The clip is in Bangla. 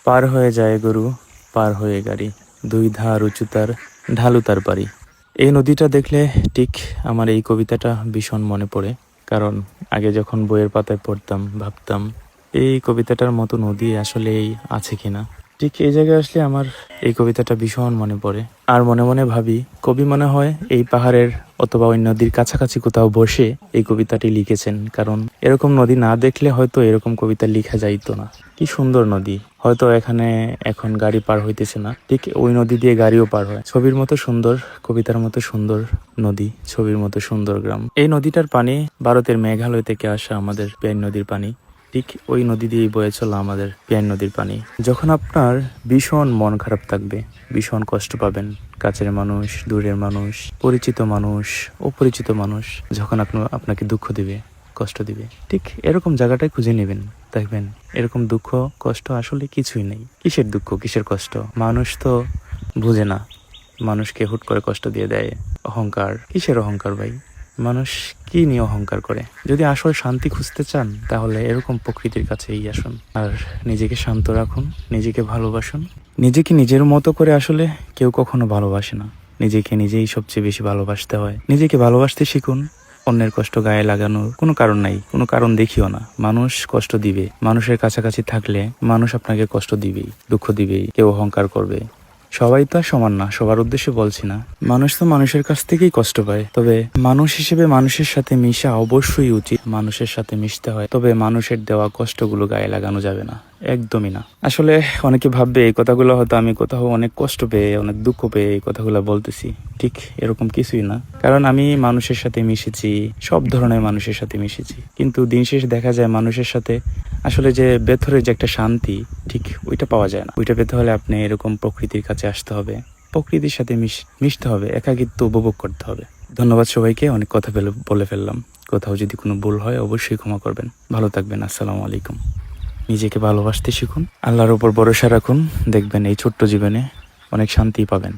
পার হয়ে যায় গরু, পার হয়ে গাড়ি, দুই ধার উঁচু তার, ঢালু তার পারি। এই নদীটা দেখলে ঠিক আমার এই কবিতাটা ভীষণ মনে পড়ে। কারণ আগে যখন বইয়ের পাতায় পড়তাম ভাবতাম এই কবিতাটার মতো নদী আসলেই আছে কিনা। ঠিক এই জায়গায় আসলে আমার এই কবিতাটা ভীষণ মনে পড়ে। আর মনে মনে ভাবি কবি মনে হয় এই পাহাড়ের অথবা ওই নদীর কাছাকাছি কোথাও বসে এই কবিতাটি লিখেছেন। কারণ এরকম নদী না দেখলে হয়তো এরকম কবিতা লেখা যাইতো না। কি সুন্দর নদী! হয়তো এখানে এখন গাড়ি পার হইতেছে না, ঠিক ওই নদী দিয়ে গাড়িও পার হয়। ছবির মতো সুন্দর, কবিতার মতো সুন্দর নদী, ছবির মতো সুন্দর গ্রাম। এই নদীটার পানি ভারতের মেঘালয় থেকে আসা আমাদের পেন নদীর পানি। ঠিক ওই নদী দিয়েই বয়ে চলা আমাদের পেন নদীর পানি। যখন আপনার ভীষণ মন খারাপ থাকবে, ভীষণ কষ্ট পাবেন, কাছের মানুষ, দূরের মানুষ, পরিচিত মানুষ, অপরিচিত মানুষ যখন আপনাকে দুঃখ দিবে, কষ্ট দিবে, ঠিক এরকম জায়গাটাই খুঁজে নেবেন। দেখবেন এরকম দুঃখ কষ্ট আসলে কিছুই নেই। কিসের দুঃখ, কিসের কষ্ট? মানুষ তো বুঝে না, মানুষকে হুট করে কষ্ট দিয়ে দেয়। অহংকার, কিসের অহংকার ভাই? মানুষ কি নিয়ে অহংকার করে? যদি আসল শান্তি খুঁজতে চান তাহলে এরকম প্রকৃতির কাছেই আসুন। আর নিজেকে শান্ত রাখুন, নিজেকে ভালোবাসুন। নিজেকে নিজের মতো করে আসলে কেউ কখনো ভালোবাসে না। নিজেকে নিজেই সবচেয়ে বেশি ভালোবাসতে হয়। নিজেকে ভালোবাসতে শিখুন। অন্যের কষ্ট গায়ে লাগানোর কোনো কারণ নাই, কোনো কারণ দেখিও না। মানুষ কষ্ট দিবে, মানুষের কাছাকাছি থাকলে মানুষ আপনাকে কষ্ট দিবেই, দুঃখ দিবেই, কেউ অহংকার করবে। সবাই তো আর সমান না, সবার উদ্দেশ্যে বলছি না। মানুষ তো মানুষের কাছ থেকেই কষ্ট পায়। তবে মানুষ হিসেবে মানুষের সাথে মিশা অবশ্যই উচিত। মানুষের সাথে মিশতে হয়, তবে মানুষের দেওয়া কষ্টগুলো গায়ে লাগানো যাবে না, একদমই না। আসলে অনেকে ভাববে এই কথাগুলো হয়তো আমি কোথাও অনেক কষ্ট পেয়ে, অনেক দুঃখ পেয়ে এই কথাগুলো বলতেছি। ঠিক এরকম কিছুই না। কারণ আমি মানুষের সাথে মিশেছি, সব ধরনের মানুষের সাথে মিশেছি, কিন্তু দিন শেষে দেখা যায় মানুষের সাথে আসলে যে ভেতরের যে একটা শান্তি, ঠিক ওইটা পাওয়া যায় না। ওইটা পেতে হলে আপনি এরকম প্রকৃতির কাছে আসতে হবে, প্রকৃতির সাথে মিশতে হবে, একাকিত্ব উপভোগ করতে হবে। ধন্যবাদ সবাইকে, অনেক কথা বলে ফেললাম। কোথাও যদি কোনো ভুল হয় অবশ্যই ক্ষমা করবেন। ভালো থাকবেন। আসসালামু আলাইকুম। নিজেকে ভালোবাসতে শিখুন, আল্লাহর উপর ভরসা রাখুন, দেখবেন এই ছোট্ট জীবনে অনেক শান্তি পাবেন।